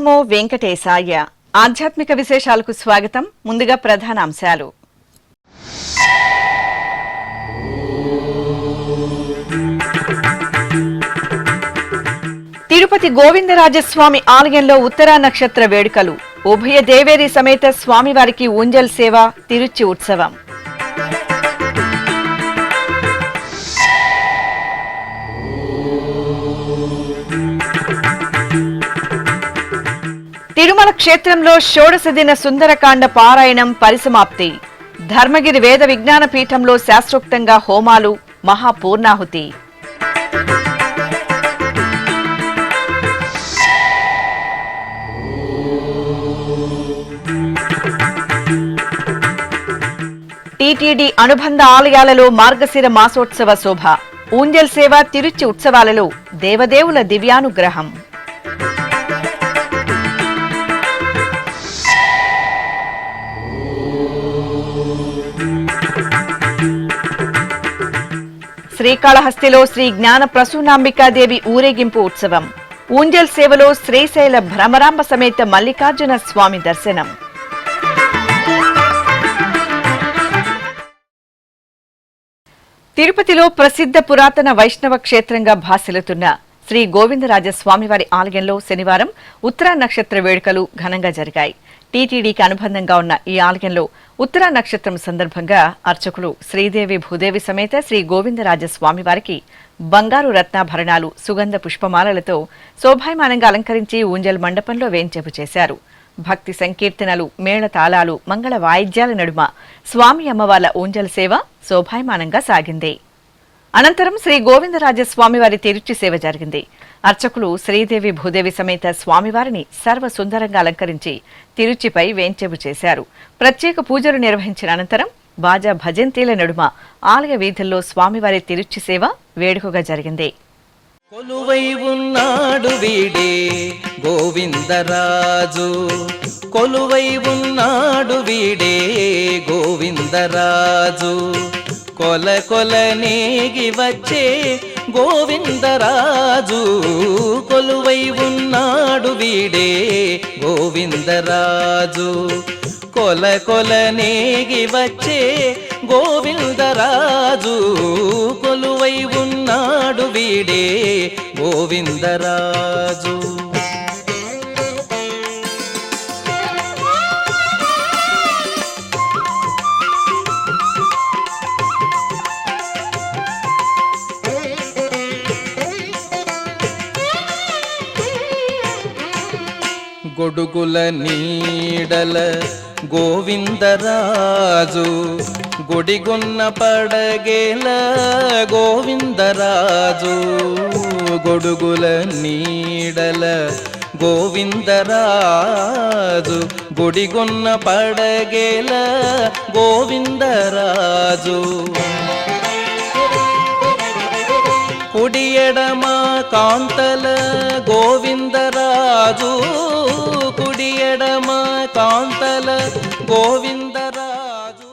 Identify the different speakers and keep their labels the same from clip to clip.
Speaker 1: నమో వెంకటేశాయ. ఆధ్యాత్మిక విశేషాలకు స్వాగతం. ముందుగా ప్రధానాంశాలు. తిరుపతి గోవిందరాజస్వామి ఆలయంలో ఉత్తరా నక్షత్ర వేడుకలు. ఉభయ దేవేరి సమేత స్వామివారికి ఊంజల్ సేవ, తిరుచి ఉత్సవం. తిరుమల క్షేత్రంలో షోడశ దిన సుందరకాండ పారాయణం పరిసమాప్తి. ధర్మగిరి వేద విజ్ఞాన పీఠంలో శాస్త్రోక్తంగా హోమాలు, మహాపూర్ణాహుతి. టీటీడీ అనుబంధ ఆలయాలలో మార్గశిర మాసోత్సవ శోభ. ఊంజల్ సేవ, తిరుచి ఉత్సవాలలో దేవదేవుల దివ్యానుగ్రహం. శ్రీకాళహస్తిలో శ్రీ జ్ఞాన ప్రసూనాంబికాదేవి ఊరేగింపు ఉత్సవం. ఊంజల్ సేవలో శ్రీశైల భ్రమరాంబ సమేత మల్లికార్జున స్వామి దర్శనం. తిరుపతిలో ప్రసిద్ధ పురాతన వైష్ణవ క్షేత్రంగా భాసిల్లుతున్న శ్రీ గోవిందరాజస్వామివారి ఆలయంలో శనివారం ఉత్తరా నక్షత్ర వేడుకలు ఘనంగా జరిగాయి. టీటీడీకి అనుబంధంగా ఉన్న ఈ ఆలయంలో ఉత్తరా నక్షత్రం సందర్భంగా అర్చకులు శ్రీదేవి భూదేవి సమేత శ్రీ గోవిందరాజస్వామివారికి బంగారు రత్నాభరణాలు, సుగంధ పుష్పమాలలతో శోభాయమానంగా అలంకరించి ఊంజల్ మండపంలో వేంచేపు చేశారు. భక్తి సంకీర్తనలు, మేళతాళాలు, మంగళ వాయిద్యాల నడుమ స్వామి అమ్మవార్ల ఊంజల్ సేవ శోభాయమానంగా సాగింది. అనంతరం శ్రీ గోవిందరాజస్వామివారి తిరుచి సేవ జరిగింది. అర్చకులు శ్రీదేవి భూదేవి సమేత స్వామివారిని సర్వసుందరంగా అలంకరించి తిరుచిపై వేంచేపు చేశారు. ప్రత్యేక పూజలు నిర్వహించిన అనంతరం బాజా భజంతీల నడుమ ఆలయ వీధుల్లో స్వామివారి తిరుచి సేవ వేడుకగా జరిగింది.
Speaker 2: కొలువై ఉన్నాడు వీడే గోవిందరాజు, కొలువై ఉన్నాడు వీడే గోవిందరాజు, కొల కొల నేగి వచ్చే గోవిందరాజు, కొలువై ఉన్నాడు వీడే గోవిందరాజు, కొల కొల నేగి వచ్చే గోవిందరాజు, కొలువై ఉన్నాడు వీడే గోవిందరాజు. గొడుగుల నీడల గోవిందరాజు, గుడిగున్న పడగేల గోవిందరాజు, గొడుగుల నీడల గోవిందరాజు, గుడిగున్న పడగేల గోవిందరాజు, కుడి ఎడమ కాంతల గోవిందరాజు, కుడి ఎడమ కాంతల గోవిందరాజు.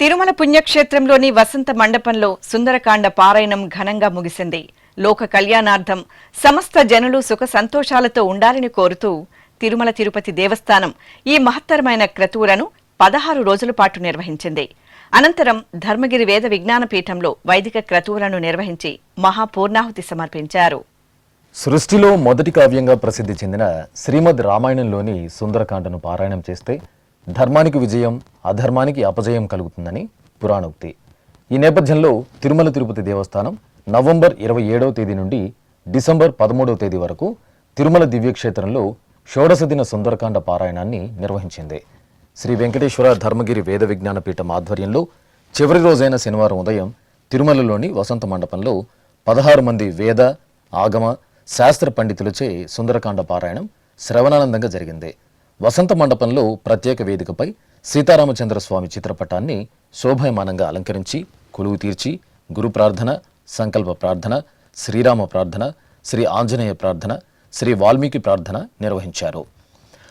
Speaker 1: తిరుమల పుణ్యక్షేత్రంలోని వసంత మండపంలో సుందరకాండ పారాయణం ఘనంగా ముగిసింది. లోక కళ్యాణార్థం సమస్త జనులు సుఖ సంతోషాలతో ఉండాలని కోరుతూ తిరుమల తిరుపతి దేవస్థానం ఈ మహత్తరమైన క్రతువులను 16 రోజుల పాటు నిర్వహించింది. అనంతరం ధర్మగిరి వేద విజ్ఞాన పీఠంలో వైదిక క్రతువులను నిర్వహించి మహాపూర్ణాహుతి సమర్పించారు.
Speaker 3: సృష్టిలో మొదటి కావ్యంగా ప్రసిద్ధి చెందిన శ్రీమద్ రామాయణంలోని సుందరకాండను పారాయణం చేస్తే ధర్మానికి విజయం, అధర్మానికి అపజయం కలుగుతుందని పురాణోక్తి. ఈ నేపథ్యంలో తిరుమల తిరుపతి దేవస్థానం నవంబర్ 27వ తేదీ నుండి డిసెంబర్ 13వ తేదీ వరకు తిరుమల దివ్యక్షేత్రంలో షోడశ దిన సుందరకాండ పారాయణాన్ని నిర్వహించింది. శ్రీ వెంకటేశ్వర ధర్మగిరి వేద విజ్ఞాన పీఠం ఆధ్వర్యంలో చివరి రోజైన శనివారం ఉదయం తిరుమలలోని వసంత మండపంలో 16 మంది వేద, ఆగమ, శాస్త్ర పండితులచే సుందరకాండ పారాయణం శ్రవణానందంగా జరిగింది. వసంత మండపంలో ప్రత్యేక వేదికపై సీతారామచంద్ర స్వామి చిత్రపటాన్ని శోభాయమానంగా అలంకరించి కొలువు తీర్చి గురు ప్రార్థన, సంకల్ప ప్రార్థన, శ్రీరామ ప్రార్థన, శ్రీ ఆంజనేయ ప్రార్థన, శ్రీ వాల్మీకి ప్రార్థన నిర్వహించారు.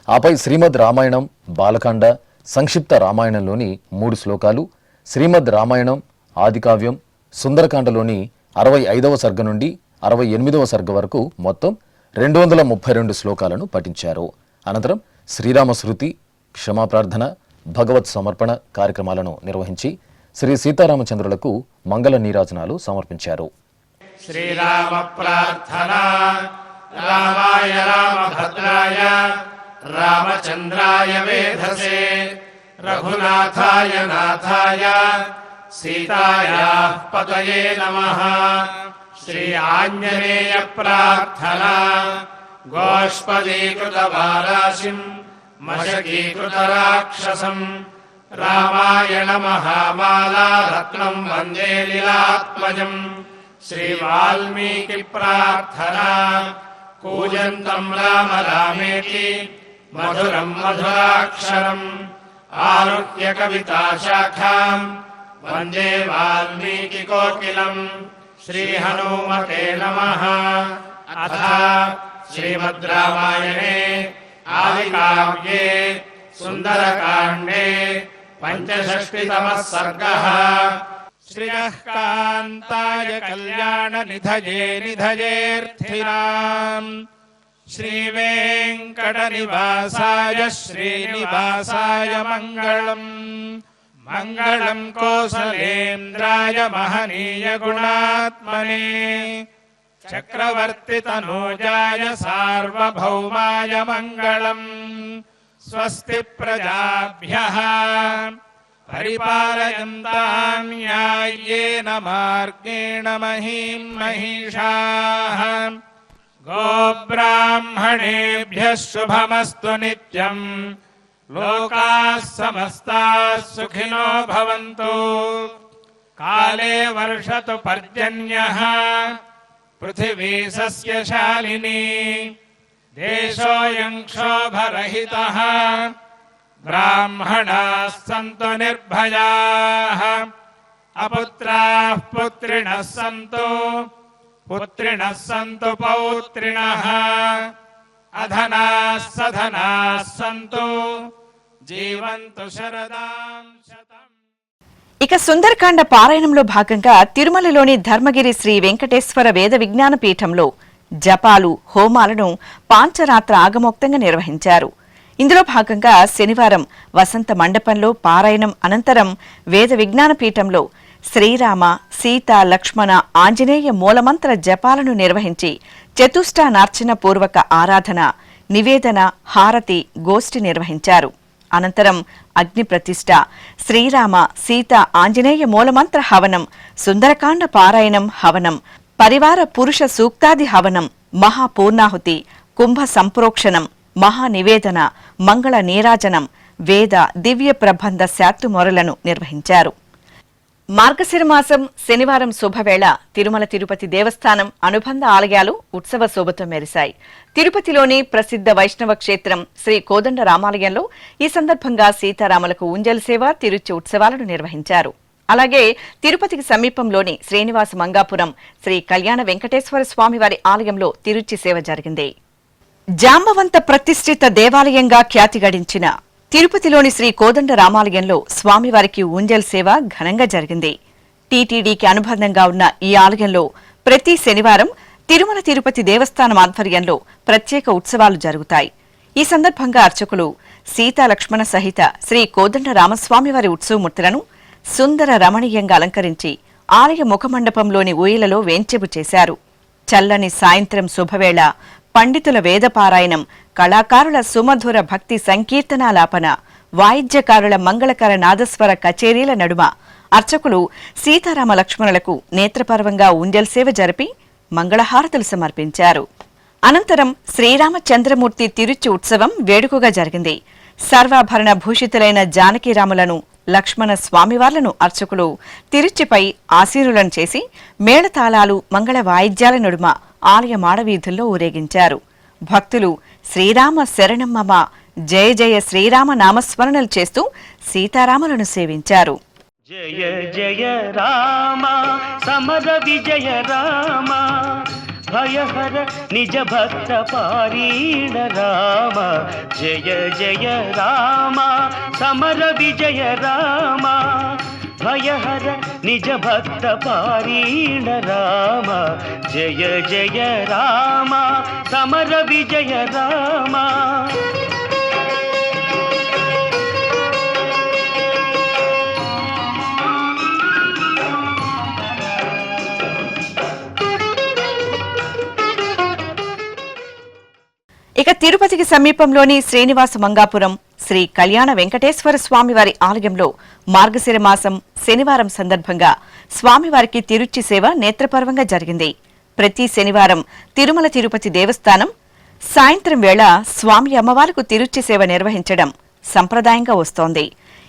Speaker 3: ఆపై శ్రీమద్ రామాయణం, బాలకాండ, సంక్షిప్త రామాయణంలోని 3 శ్లోకాలు, శ్రీమద్ రామాయణం, ఆదికావ్యం, సుందరకాండలోని 65వ సర్గ నుండి 68వ సర్గ వరకు మొత్తం 232 శ్లోకాలను పఠించారు. అనంతరం శ్రీరామశృతి, క్షమాప్రార్థన, భగవత్ సమర్పణ కార్యక్రమాలను నిర్వహించి శ్రీ సీతారామచంద్రులకు మంగళ నీరాజనాలు సమర్పించారు.
Speaker 4: శ్రీరామ ప్రార్థన. రామాయ రామభద్రాయ రామచంద్రాయ వేధసే రఘునాథాయ నాథాయ సీతాయాః పతయే నమః. శ్రీ ఆంజనేయ ప్రార్థన. గోష్పదీకృత వారాశిం మశకీకృత రాక్షసం రామాయణ మహామాలా రత్నం వందే లీలాత్మజం. శ్రీ వాల్మీకి ప్రార్థన. కూజంతం రామ రామేతి మధురం మధురాక్షరం ఆరుహ్య కవితా శాఖాం వందే వాల్మీకి కోకిలం. శ్రీ హనుమతే నమః. అథ శ్రీమద్ రామాయణే ఆదికావ్యే సుందరకాండే పంచషష్టితమః సర్గః. శ్రియః కాంతాయ కళ్యాణ నిధయే నిధయేర్థినాం శ్రీవేంకట నివాసాయ శ్రీనివాసాయ మంగళం. మంగళం కోసలేంద్రాయ మహనీయ గుణాత్మనే చక్రవర్తి తనూజాయ సార్వభౌమాయ మంగళం. స్వస్తి ప్రజాభ్యః పరిపాలయంతాం న్యాయ్యేన మార్గేణ మహీం మహిషాః. గోబ్రాహ్మణేభ్యః శుభమస్తు నిత్యం. లోకాః సమస్తాః సుఖినో భవంతు. కాలే వర్షతు పర్జన్యః పృథివీ సస్యశాలినీ. దేశోऽयं క్షోభరహితః. బ్రాహ్మణాः సంతు నిర్భయాः. అపుత్రాः పుత్రిణः సంతు. పుత్రిణः సంతు పౌత్రిణः. అధనాः సధనాः సంతు. జీవంతు శరదాం శతం.
Speaker 1: ఇక సుందరకాండ పారాయణంలో భాగంగా తిరుమలలోని ధర్మగిరి శ్రీ వెంకటేశ్వర వేద విజ్ఞాన పీఠంలో జపాలు, హోమాలను పాంచరాత్ర ఆగమోక్తంగా నిర్వహించారు. ఇందులో భాగంగా శనివారం వసంత మండపంలో పారాయణం అనంతరం వేద విజ్ఞాన పీఠంలో శ్రీరామ, సీత, లక్ష్మణ, ఆంజనేయ మూలమంత్ర జపాలను నిర్వహించి చతుష్టానార్చన పూర్వక ఆరాధన, నివేదన, హారతి, గోష్ఠి నిర్వహించారు. అనంతరం అగ్ని ప్రతిష్ఠ, శ్రీరామ, సీత, ఆంజనేయ మూలమంత్ర హవనం, సుందరకాండ పారాయణం హవనం, పరివార పురుష సూక్తాది హవనం, మహాపూర్ణాహుతి, కుంభ సంప్రోక్షణం, మహానివేదన, మంగళ నీరాజనం, వేద దివ్య ప్రబంధ శాత్తుమొరలను నిర్వహించారు. మార్గశిర మాసం శనివారం శుభవేళ తిరుమల తిరుపతి దేవస్థానం అనుబంధ ఆలయాలు ఉత్సవ శోభతో మెరిశాయి. తిరుపతిలోని ప్రసిద్ధ వైష్ణవ క్షేత్రం శ్రీ కోదండ రామాలయంలో ఈ సందర్భంగా సీతారాములకు ఊంజల్ సేవ, తిరుచి ఉత్సవాలను నిర్వహించారు. అలాగే తిరుపతికి సమీపంలోని శ్రీనివాస మంగాపురం శ్రీ కళ్యాణ వెంకటేశ్వర స్వామివారి ఆలయంలో తిరుచి సేవ జరిగింది. జాంబవంత ప్రతిష్ఠిత దేవాలయంగా ఖ్యాతి గడించిన తిరుపతిలోని శ్రీ కోదండ రామాలయంలో స్వామివారికి ఊంజల్ సేవ ఘనంగా జరిగింది. టీటీడీకి అనుబంధంగా ఉన్న ఈ ఆలయంలో ప్రతి శనివారం తిరుమల తిరుపతి దేవస్థానం ఆధ్వర్యంలో ప్రత్యేక ఉత్సవాలు జరుగుతాయి. ఈ సందర్భంగా అర్చకులు సీతాలక్ష్మణ సహిత శ్రీ కోదండ రామస్వామివారి ఉత్సవమూర్తులను సుందర రమణీయంగా అలంకరించి ఆలయ ముఖమండపంలోని ఊయలలో వేంచెబు చేశారు. చల్లని సాయంత్రం శుభవేళ పండితుల వేదపారాయణం, కళాకారుల సుమధుర భక్తి సంకీర్తనాలాపన, వాయిద్యకారుల మంగళకర నాదస్వర కచేరీల నడుమ అర్చకులు సీతారామ లక్ష్మణులకు నేత్రపర్వంగా ఊంజల్ సేవ జరిపి మంగళహారతులు సమర్పించారు. అనంతరం శ్రీరామచంద్రమూర్తి తిరుచి ఉత్సవం వేడుకగా జరిగింది. సర్వాభరణ భూషితులైన జానకీరాములను, లక్ష్మణ స్వామివార్లను అర్చకులు తిరుచిపై ఆసీనులను చేసి మేళతాళాలు, మంగళ వాయిద్యాల నడుమ ఆలయ మాడవీధుల్లో ఊరేగించారు. భక్తులు శ్రీరామ శరణమ్మమ, జయ జయ శ్రీరామ నామస్మరణలు చేస్తూ సీతారాములను సేవించారు.
Speaker 5: జయ జయ రామ సమర విజయ రామ, భయహర నిజ భక్త పారీణ రామ. జయ జయ రామ సమర విజయ రామ, భయహర నిజ భక్త పారీణ రామ. జయ జయ రామ సమర విజయ రామ.
Speaker 1: ఇక తిరుపతికి సమీపంలోని శ్రీనివాస మంగాపురం శ్రీ కళ్యాణ వెంకటేశ్వర స్వామివారి ఆలయంలో మార్గశిర మాసం శనివారం సందర్భంగా స్వామివారికి తిరుచి సేవ నేత్రపర్వంగా జరిగింది. ప్రతి శనివారం తిరుమల తిరుపతి దేవస్థానం సాయంత్రం వేళ స్వామి అమ్మవారికి తిరుచి సేవ నిర్వహించడం సంప్రదాయంగా వస్తోంది.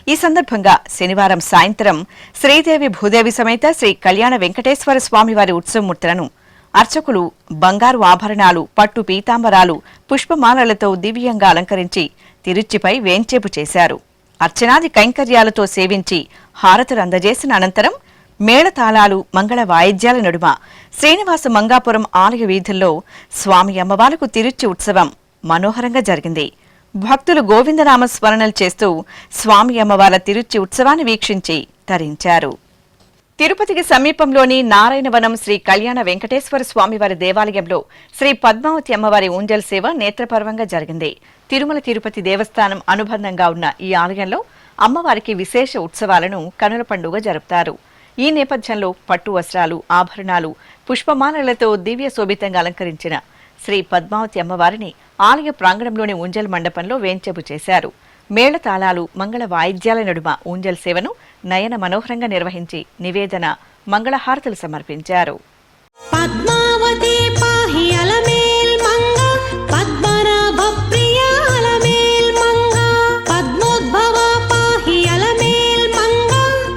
Speaker 1: ఈ సందర్భంగా శనివారం సాయంత్రం శ్రీదేవి భూదేవి సమేత శ్రీ కళ్యాణ వెంకటేశ్వర స్వామివారి ఉత్సవమూర్తులను అర్చకులు బంగారు ఆభరణాలు, పట్టు పీతాంబరాలు, పుష్పమాలలతో దివ్యంగా అలంకరించి తిరుచిపై వేంచేపు చేశారు. అర్చనాది కైంకర్యాలతో సేవించి హారతులు అందజేసిన అనంతరం మేళతాళాలు, మంగళ వాయిద్యాల నడుమ శ్రీనివాస మంగాపురం ఆలయ వీధుల్లో స్వామి అమ్మవారికి తిరుచి ఉత్సవం మనోహరంగా జరిగింది. భక్తులు గోవిందనామ స్మరణలు చేస్తూ స్వామి అమ్మవార్ల తిరుచి ఉత్సవాన్ని వీక్షించి తరించారు. తిరుపతికి సమీపంలోని నారాయణవనం శ్రీ కళ్యాణ వెంకటేశ్వర స్వామివారి దేవాలయంలో శ్రీ పద్మావతి అమ్మవారి ఊంజల్ సేవ నేత్రపర్వంగా జరిగింది. తిరుమల తిరుపతి దేవస్థానం అనుబంధంగా ఉన్న ఈ ఆలయంలో అమ్మవారికి విశేష ఉత్సవాలను కనుల పండుగ జరుపుతారు. ఈ నేపథ్యంలో పట్టు వస్త్రాలు, ఆభరణాలు, పుష్పమాలలతో దివ్య శోభితంగా అలంకరించిన శ్రీ పద్మావతి అమ్మవారిని ఆలయ ప్రాంగణంలోని ఊంజల్ మండపంలో వేంచేపు చేశారు. మేళతాళాలు, మంగళ వాయిద్యాల నడుమ ఊంజల్ సేవను నయన మనోహరంగా నిర్వహించి నివేదన, మంగళహారతులు సమర్పించారు.
Speaker 6: పద్మావతి పాహి అలమేల్ మంగ పద్మనాభ ప్రియ అలమేల్ మంగ పద్మోద్భవ పాహి అలమేల్ మంగ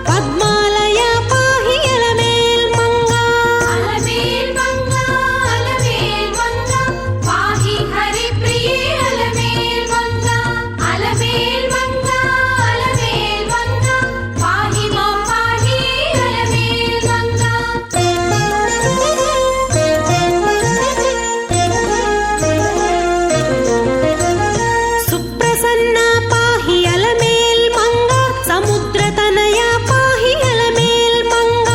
Speaker 6: పద్మాలయ పాహి అలమేల్ మంగ అలమేల్ మంగ అలమేల్ మంగ పాహి హరి ప్రియ అలమేల్ మంగ అలమేల్ మంగ అలమేల్ మంగ పాహి మా పాహి అలమేల్ మంగ. సుప్రసన్న పాహి అలమేల్ మంగ సముద్రతనయ పాహి అలమేల్ మంగ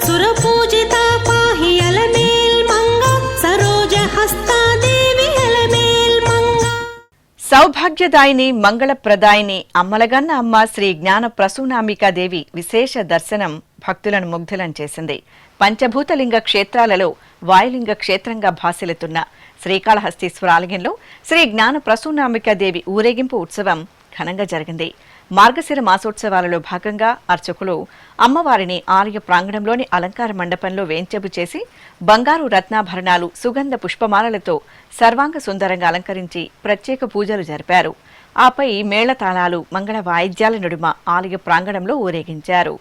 Speaker 6: సురపూజిత పాహి అలమేల్ మంగ సరోజహస్తాదేవి అలమేల్ మంగ.
Speaker 1: సౌభాగ్యదాయిని, మంగళప్రదాయిని అమ్మలగన్న అమ్మ శ్రీ జ్ఞాన ప్రసూనాంబికాదేవి విశేష దర్శనం భక్తులను ముగ్ధులను చేసింది. పంచభూతలింగ క్షేత్రాలలో వాయులింగ క్షేత్రంగా భాసిల్లుతున్న శ్రీకాళహస్తీశ్వర ఆలయంలో శ్రీ జ్ఞాన ప్రసూనాంబికాదేవి ఊరేగింపు ఉత్సవం ఘనంగా జరిగింది. మార్గశిర మాసోత్సవాలలో భాగంగా అర్చకులు అమ్మవారిని ఆలయ ప్రాంగణంలోని అలంకార మండపంలో వేంచేపు చేసి బంగారు రత్నాభరణాలు, సుగంధ పుష్పమాలలతో సర్వాంగ సుందరంగా అలంకరించి ప్రత్యేక పూజలు జరిపారు. ఆపై మేళతాళాలు, మంగళ వాయిద్యాల నడుమ ఆలయ ప్రాంగణంలో ఊరేగించారు.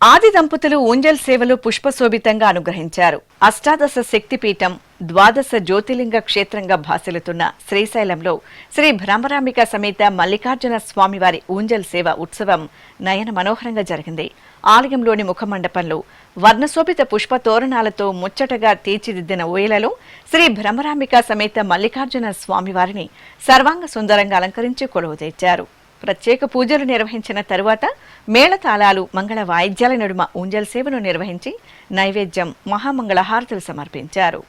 Speaker 1: ఆది దంపతులు ఊంజల్ సేవలు పుష్పశోభితంగా అనుగ్రహించారు. అష్టాదశ శక్తిపీఠం, ద్వాదశ జ్యోతిర్లింగ క్షేత్రంగా భాసిల్లుతున్న శ్రీశైలంలో శ్రీ భ్రమరాంబిక సమేత మల్లికార్జున స్వామివారి ఊంజల్ సేవ ఉత్సవం నయన మనోహరంగా జరిగింది. ఆలయంలోని ముఖమండపంలో వర్ణశోభిత పుష్ప తోరణాలతో ముచ్చటగా తీర్చిదిద్దిన ఊయలలో శ్రీ భ్రమరాంబిక సమేత మల్లికార్జున స్వామివారిని సర్వాంగ సుందరంగా అలంకరించి కొలువు తెచ్చారు. ప్రత్యేక పూజలు నిర్వహించిన తరువాత మేళతాళాలు, మంగళ వాయిద్యాల నడుమ ఊంజల్ సేవను నిర్వహించి నైవేద్యం, మహామంగళహారతులు సమర్పించారు.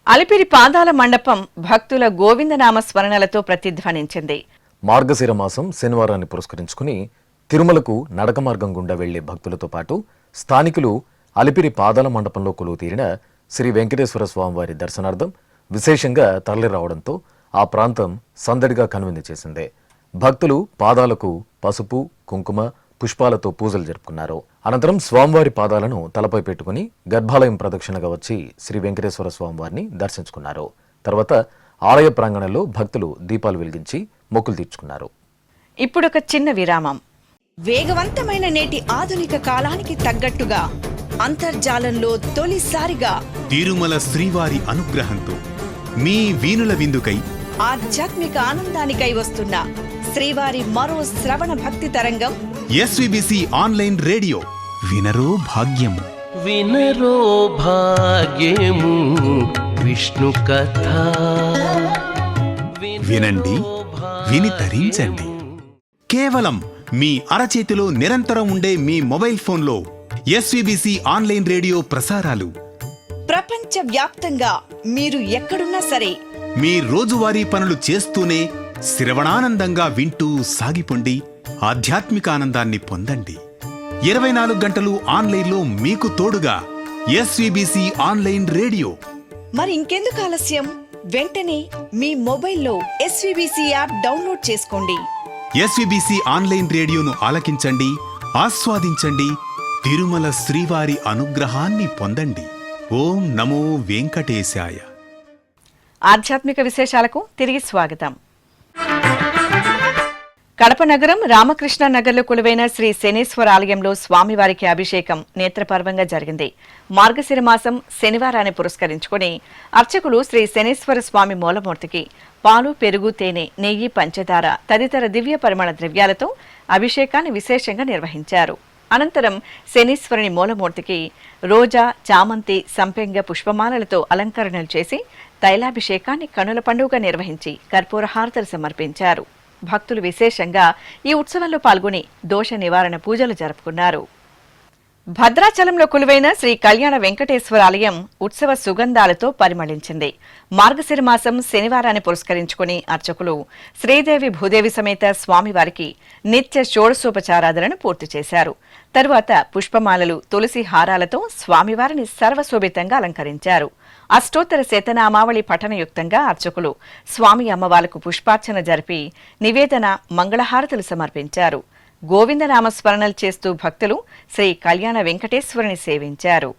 Speaker 1: అలిపిరి పాదాల మండపం భక్తుల గోవిందనామ స్మరణలతో ప్రతిధ్వనించింది.
Speaker 3: మార్గశిర మాసం శనివారాన్ని పురస్కరించుకుని తిరుమలకు నడక మార్గం గుండా వెళ్లే భక్తులతో పాటు స్థానికులు అలిపిరి పాదాల మండపంలో కొలువు తీరిన శ్రీ వెంకటేశ్వర స్వామివారి దర్శనార్థం విశేషంగా తరలిరావడంతో ఆ ప్రాంతం సందడిగా కనువిందు చేసింది. భక్తులు పాదాలకు పసుపు, కుంకుమ, పుష్పాలతో పూజలు జరుపుకున్నారు. అనంతరం స్వామివారి పాదాలను తలపై పెట్టుకుని గర్భాలయం ప్రదక్షిణగా వచ్చి శ్రీ వెంకటేశ్వర స్వామివారిని దర్శించుకున్నారు. తర్వాత ఆలయ ప్రాంగణంలో భక్తులు దీపాలు వెలిగించి మొక్కులు తీర్చుకున్నారు.
Speaker 1: ఇప్పుడొక చిన్న విరామం. వేగవంతమైన నేటి ఆధునిక కాలానికి తగ్గట్టుగా అంతర్జాలంలో తొలిసారిగా
Speaker 7: తిరుమల శ్రీవారి అనుగ్రహంతో మీ వీనుల విందుకై
Speaker 1: ఆధ్యాత్మిక ఆనందానికై వస్తున్న శ్రీవారి మరో శ్రవణ భక్తి తరంగం
Speaker 7: ఎస్విబిసి ఆన్లైన్ రేడియో వినరో భాగ్యము.
Speaker 2: వినరో భాగ్యము విష్ణు కథ.
Speaker 7: వినండి, విని తరించండి. కేవలం మీ అరచేతిలో నిరంతరం ఉండే మీ మొబైల్ ఫోన్లో ఎస్విబిసి ఆన్లైన్ రేడియో ప్రసారాలు
Speaker 1: ప్రపంచ వ్యాప్తంగా మీరు ఎక్కడున్నా సరే
Speaker 7: మీ రోజువారీ పనులు చేస్తూనే శ్రవణానందంగా వింటూ సాగిపోండి, ఆధ్యాత్మిక ఆనందాన్ని పొందండి. 24 గంటలు ఆన్లైన్లో మీకు తోడుగా ఎస్విబిసి ఆన్లైన్ రేడియో.
Speaker 1: మరి ఇంకెందుకు ఆలస్యం? వెంటనే మీ మొబైల్లో ఎస్విబిసి యాప్ డౌన్లోడ్ చేసుకోండి.
Speaker 7: ఎస్విబిసి ఆన్లైన్ రేడియోను ఆలకించండి, ఆస్వాదించండి, తిరుమల శ్రీవారి అనుగ్రహాన్ని పొందండి. ఓం నమో వెంకటేశాయ.
Speaker 1: ఆధ్యాత్మిక విశేషాలకు తిరిగి స్వాగతం. కడప నగరం రామకృష్ణ నగర్లో కొలువైన శ్రీ శనేశ్వర ఆలయంలో స్వామివారికి అభిషేకం నేత్రపర్వంగా జరిగింది. మార్గశిర మాసం శనివారాన్ని పురస్కరించుకుని అర్చకులు శ్రీ శనేశ్వర స్వామి మూలమూర్తికి పాలు, పెరుగు, తేనె, నెయ్యి, పంచదార తదితర దివ్య పరిమళ ద్రవ్యాలతో అభిషేకాన్ని విశేషంగా నిర్వహించారు. అనంతరం శనీశ్వరుని మూలమూర్తికి రోజా, చామంతి, సంపెంగ పుష్పమాలలతో అలంకరణలు చేసి తైలాభిషేకాన్ని కనుల పండుగగా నిర్వహించి కర్పూర హారతలు సమర్పించారు. భక్తులు విశేషంగా ఈ ఉత్సవంలో పాల్గొని దోష నివారణ పూజలు జరుపుకున్నారు. భద్రాచలంలో కొలువైన శ్రీ కళ్యాణ వెంకటేశ్వర ఆలయం ఉత్సవ సుగంధాలతో పరిమళించింది. మార్గశిర మాసం శనివారాన్ని పురస్కరించుకుని అర్చకులు శ్రీదేవి భూదేవి సమేత స్వామివారికి నిత్య షోడశోపచారాధనను పూర్తి చేశారు. తరువాత పుష్పమాలలు, తులసి హారాలతో స్వామివారిని సర్వశోభితంగా అలంకరించారు. అష్టోత్తర శతనామావళి పఠనయుక్తంగా అర్చకులు స్వామి అమ్మవార్లకు పుష్పార్చన జరిపి నివేదన, మంగళహారతులు సమర్పించారు. గోవిందనామస్మరణలు చేస్తూ భక్తులు శ్రీ కళ్యాణ వెంకటేశ్వరుని సేవించారు.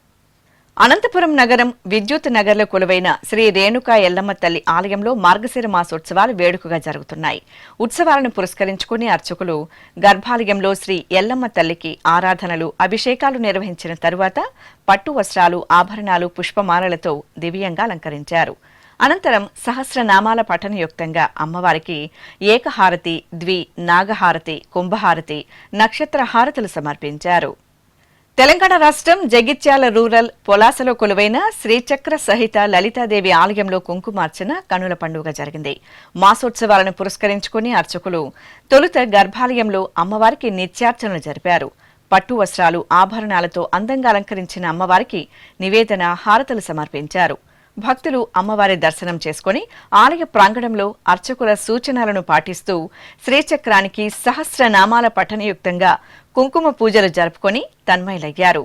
Speaker 1: అనంతపురం నగరం విద్యుత్ నగర్లో కొలువైన శ్రీ రేణుకా ఎల్లమ్మ తల్లి ఆలయంలో మార్గశిర మాసోత్సవాలు వేడుకగా జరుగుతున్నాయి. ఉత్సవాలను పురస్కరించుకుని అర్చకులు గర్భాలయంలో శ్రీ ఎల్లమ్మ తల్లికి ఆరాధనలు, అభిషేకాలు నిర్వహించిన తరువాత పట్టు వస్త్రాలు, ఆభరణాలు, పుష్పమాలలతో దివ్యంగా అలంకరించారు. అనంతరం సహస్రనామాల పఠనయుక్తంగా అమ్మవారికి ఏకహారతి, నాగహారతి, కుంభహారతి, నక్షత్ర హారతులు సమర్పించారు. తెలంగాణ రాష్ట్రం జగిత్యాల రూరల్ పొలాసలో కొలువైన శ్రీచక్ర సహిత లలితాదేవి ఆలయంలో కుంకుమార్చన కనుల పండుగ జరిగింది. మాసోత్సవాలను పురస్కరించుకుని అర్చకులు తొలుత గర్భాలయంలో అమ్మవారికి నిత్యార్చనలు జరిపారు. పట్టు వస్త్రాలు, ఆభరణాలతో అందంగా అలంకరించిన అమ్మవారికి నివేదన, హారతులు సమర్పించారు. భక్తులు అమ్మవారి దర్శనం చేసుకుని ఆలయ ప్రాంగణంలో అర్చకుల సూచనలను పాటిస్తూ శ్రీచక్రానికి సహస్రనామాల పఠనయుక్తంగా కుంకుమ పూజలు జరుపుకొని తన్మయులయ్యారు.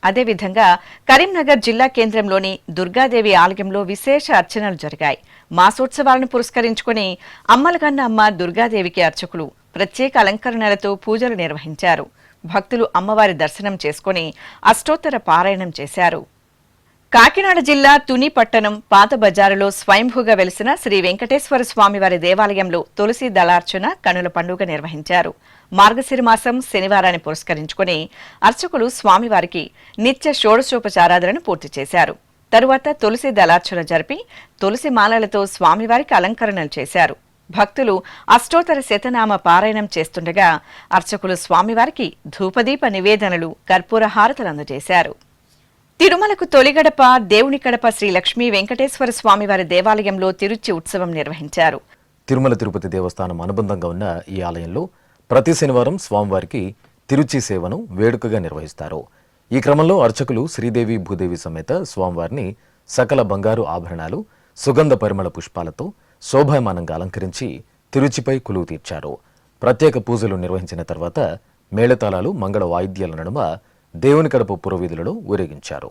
Speaker 1: అదేవిధంగా కరీంనగర్ జిల్లా కేంద్రంలోని దుర్గాదేవి ఆలయంలో విశేష అర్చనలు జరిగాయి. మాసోత్సవాలను పురస్కరించుకుని అమ్మలగన్న అమ్మ దుర్గాదేవికి అర్చకులు ప్రత్యేక అలంకరణలతో పూజలు నిర్వహించారు. భక్తులు అమ్మవారి దర్శనం చేసుకుని అష్టోత్తర పారాయణం చేశారు. కాకినాడ జిల్లా తుని పట్టణం పాత బజారులో స్వయంభూగా వెలిసిన శ్రీ వెంకటేశ్వర స్వామివారి దేవాలయంలో తులసి దళార్చన కనుల పండుగ నిర్వహించారు. మార్గశిర మాసం శనివారాన్ని పురస్కరించుకుని అర్చకులు స్వామివారికి నిత్య షోడశోపచారాధనను పూర్తి చేశారు. తరువాత తులసి దళార్చన జరిపి తులసి మాలలతో స్వామివారికి అలంకరణలు చేశారు. భక్తులు అష్టోత్తర శతనామ పారాయణం చేస్తుండగా అర్చకులు స్వామివారికి ధూపదీప నివేదనలు, కర్పూర హారతులు అందజేశారు. తిరుమలకు తొలిగడప దేవుని కడప శ్రీ లక్ష్మీ వెంకటేశ్వర స్వామివారి దేవాలయంలో తిరుచి ఉత్సవం నిర్వహించారు.
Speaker 3: తిరుమల తిరుపతి దేవస్థానం అనుబంధంగా ఉన్న ఈ ఆలయంలో ప్రతి శనివారం స్వామివారికి తిరుచి సేవను వేడుకగా నిర్వహిస్తారు. ఈ క్రమంలో అర్చకులు శ్రీదేవి భూదేవి సమేత స్వామివారిని సకల బంగారు ఆభరణాలు, సుగంధ పరిమళ పుష్పాలతో శోభాయమానంగా అలంకరించి తిరుచిపై కొలువు తీర్చారు. ప్రత్యేక పూజలు నిర్వహించిన తర్వాత మేళతాళాలు, మంగళ వాయిద్యాల నడుమ దేవుని కడప పురవీధులలో ఊరేగించారు.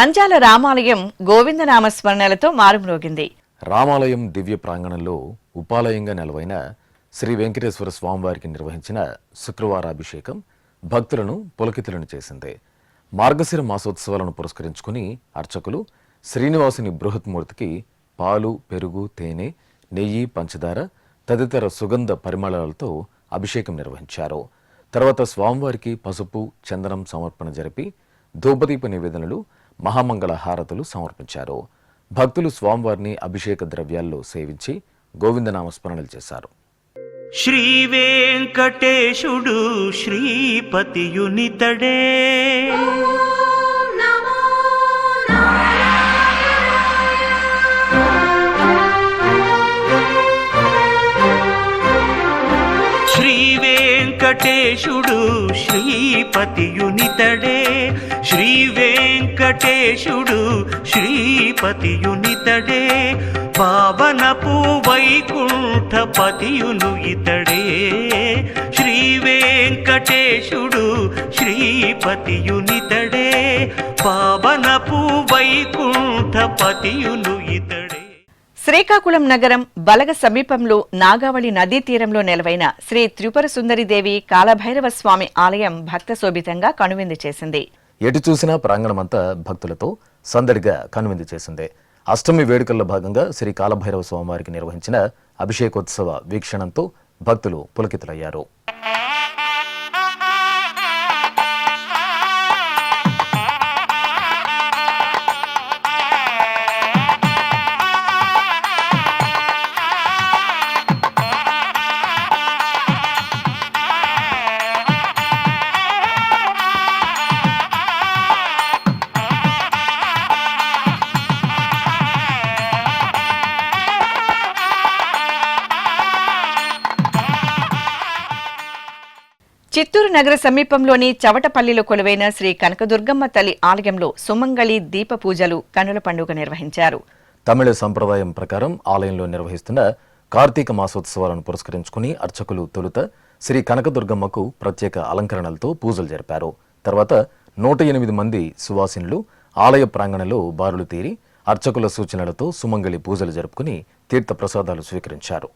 Speaker 1: నంద్యాల రామాలయం గోవిందనామ స్మరణలతో మారుమ్రోగింది.
Speaker 3: రామాలయం దివ్య ప్రాంగణంలో ఉపాలయంగా నెలవైన శ్రీ వెంకటేశ్వర స్వామివారికి నిర్వహించిన శుక్రవారాభిషేకం భక్తులను పులకితులను చేసింది. మార్గశిర మాసోత్సవాలను పురస్కరించుకుని అర్చకులు శ్రీనివాసుని బృహత్మూర్తికి పాలు, పెరుగు, తేనె, నెయ్యి, పంచదార తదితర సుగంధ పరిమళాలతో అభిషేకం నిర్వహించారు. తర్వాత స్వామివారికి పసుపు, చందనం సమర్పణ జరిపి ధూపదీప నివేదనలు, మహామంగళ హారతులు సమర్పించారు. భక్తులు స్వామివారిని అభిషేక ద్రవ్యాల్లో సేవించి గోవిందనామ స్మరణలు చేశారు.
Speaker 5: శ్రీ వెంకటేశుడు శ్రీపతియునితడే శ్రీ వెంకటేశుడు శ్రీపతియునితడే శ్రీ వెంకటేశుడు శ్రీపతియునితడే పావనపు వైకుంఠపతియును ఇతడే శ్రీ వెంకటేశుడు శ్రీపతియునితడే పావనపు వైకుంఠపతియును ఇతడే.
Speaker 1: శ్రీకాకుళం నగరం బలగ సమీపంలో నాగావళి నదీ తీరంలో నెలవైన శ్రీ త్రిపుర సుందరిదేవి కాలభైరవ స్వామి ఆలయం భక్త శోభితంగా కనువిందు చేసింది.
Speaker 3: ఎటు చూసినా ప్రాంగణమంతా భక్తులతో సందడిగా కనువిందు చేసింది. అష్టమి వేడుకల్లో భాగంగా శ్రీ కాలభైరవ స్వామివారికి నిర్వహించిన అభిషేకోత్సవ వీక్షణంతో భక్తులు పులకితులయ్యారు.
Speaker 1: చిత్తూరు నగర సమీపంలోని చవటపల్లిలో కొలువైన శ్రీ కనకదుర్గమ్మ తల్లి ఆలయంలో సుమంగళి దీప పూజలు కన్నుల పండుగ నిర్వహించారు.
Speaker 3: తమిళ సంప్రదాయం ప్రకారం ఆలయంలో నిర్వహిస్తున్న కార్తీక మాసోత్సవాలను పురస్కరించుకుని అర్చకులు తొలుత శ్రీ కనకదుర్గమ్మకు ప్రత్యేక అలంకరణలతో పూజలు జరిపారు. తర్వాత 108 మంది సువాసినులు ఆలయ ప్రాంగణంలో బారులు తీరి అర్చకుల సూచనలతో సుమంగళి పూజలు జరుపుకుని తీర్థ ప్రసాదాలు స్వీకరించారు.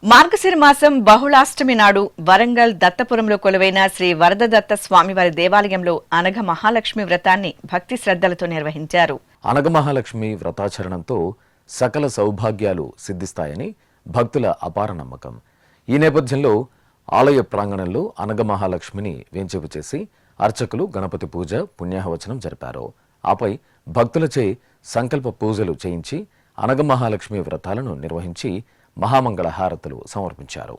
Speaker 1: మార్గశిర మాసం బహుళాష్టమి నాడు వరంగల్ దత్తపురంలో కొలువైన శ్రీ వరదదత్త స్వామివారి దేవాలయంలో అనఘ మహాలక్ష్మి వ్రతాన్ని భక్తి శ్రద్ధలతో నిర్వహించారు.
Speaker 3: అనఘ మహాలక్ష్మి వ్రతాచరణంతో సకల సౌభాగ్యాలు సిద్ధిస్తాయని భక్తుల అపార నమ్మకం. ఈ నేపథ్యంలో ఆలయ ప్రాంగణంలో అనఘ మహాలక్ష్మిని వేంచేపు చేసి అర్చకులు గణపతి పూజ, పుణ్యాహవచనం జరిపారు. ఆపై భక్తులచే సంకల్ప పూజలు చేయించి అనఘ మహాలక్ష్మి వ్రతాలను నిర్వహించి మహామంగళ హారతులు సమర్పించారు.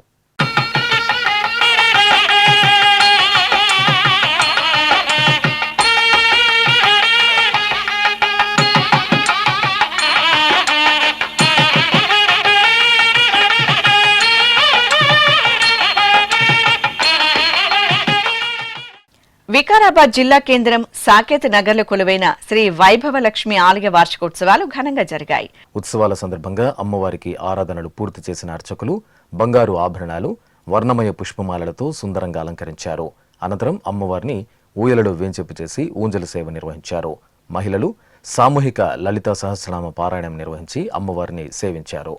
Speaker 1: వికారాబాద్ జిల్లా కేంద్రం సాకేత్ నగర్లో కొలువైన శ్రీ వైభవలక్ష్మి ఆలయ వార్షికోత్సవాలు ఘనంగా జరిగాయి.
Speaker 3: ఉత్సవాల సందర్భంగా అమ్మవారికి ఆరాధనలు పూర్తి చేసిన అర్చకులు బంగారు ఆభరణాలు, వర్ణమయ పుష్పమాలలతో సుందరంగా అలంకరించారు. అనంతరం అమ్మవారిని ఊయలలో వేంచేపు చేసి ఊంజల సేవ నిర్వహించారు. మహిళలు సామూహిక లలితా సహస్రనామ పారాయణం నిర్వహించి అమ్మవారిని సేవించారు.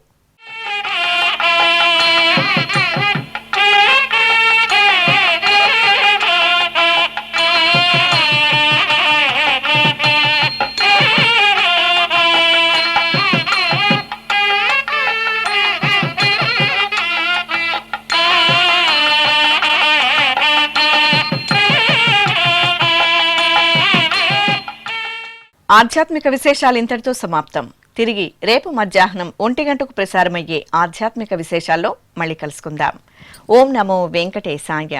Speaker 1: ఆధ్యాత్మిక విశేషాలు ఇంతటితో సమాప్తం. తిరిగి రేపు మధ్యాహ్నం 1 గంటకు ప్రసారమయ్యే ఆధ్యాత్మిక విశేషాల్లో మళ్ళీ కలుసుకుందాం. ఓం నమో వెంకటేశాయ.